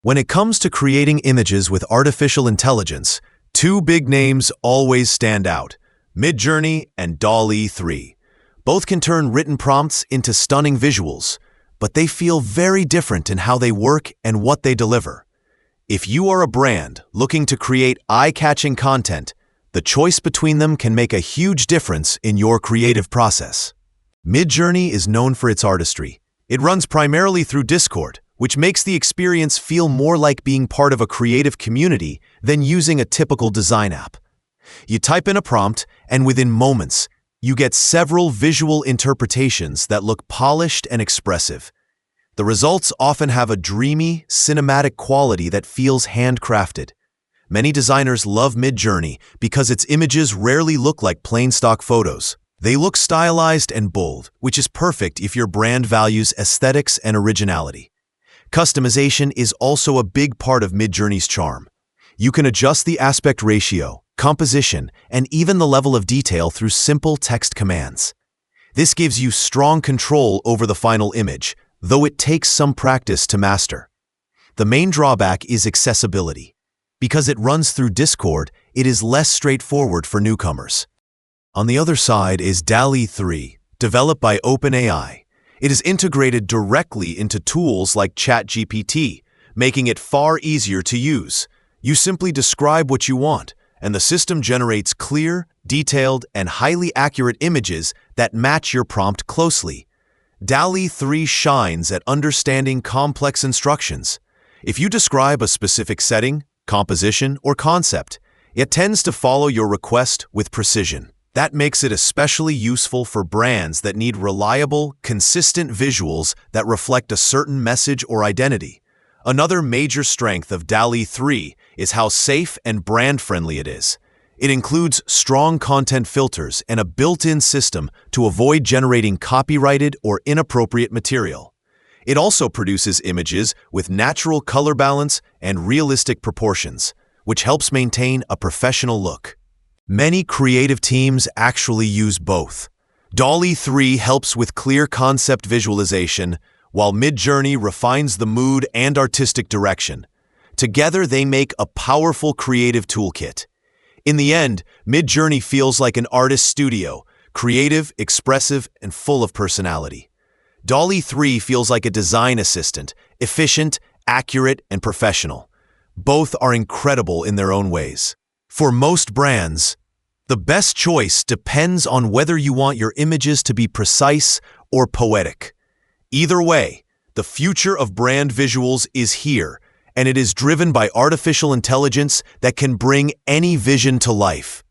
When it comes to creating images with artificial intelligence, two big names always stand out: Midjourney and DALL-E 3. Both can turn written prompts into stunning visuals, but they feel very different in how they work and what they deliver. If you are a brand looking to create eye-catching content, the choice between them can make a huge difference in your creative process. Midjourney is known for its artistry. It runs primarily through Discord, which makes the experience feel more like being part of a creative community than using a typical design app. You type in a prompt, and within moments, you get several visual interpretations that look polished and expressive. The results often have a dreamy, cinematic quality that feels handcrafted. Many designers love Midjourney because its images rarely look like plain stock photos. They look stylized and bold, which is perfect if your brand values aesthetics and originality. Customization is also a big part of Midjourney's charm. You can adjust the aspect ratio, composition, and even the level of detail through simple text commands. This gives you strong control over the final image, though it takes some practice to master. The main drawback is accessibility. Because it runs through Discord, it is less straightforward for newcomers. On the other side is DALL-E 3, developed by OpenAI. It is integrated directly into tools like ChatGPT, making it far easier to use. You simply describe what you want, and the system generates clear, detailed, and highly accurate images that match your prompt closely. DALL-E 3 shines at understanding complex instructions. If you describe a specific setting, composition, or concept, it tends to follow your request with precision. That makes it especially useful for brands that need reliable, consistent visuals that reflect a certain message or identity. Another major strength of DALL-E 3 is how safe and brand-friendly it is. It includes strong content filters and a built-in system to avoid generating copyrighted or inappropriate material. It also produces images with natural color balance and realistic proportions, which helps maintain a professional look. Many creative teams actually use both. DALL-E 3 helps with clear concept visualization, while Midjourney refines the mood and artistic direction. Together, they make a powerful creative toolkit. In the end, Midjourney feels like an artist's studio, creative, expressive, and full of personality. DALL-E 3 feels like a design assistant, efficient, accurate, and professional. Both are incredible in their own ways. For most brands, the best choice depends on whether you want your images to be precise or poetic. Either way, the future of brand visuals is here, and it is driven by artificial intelligence that can bring any vision to life.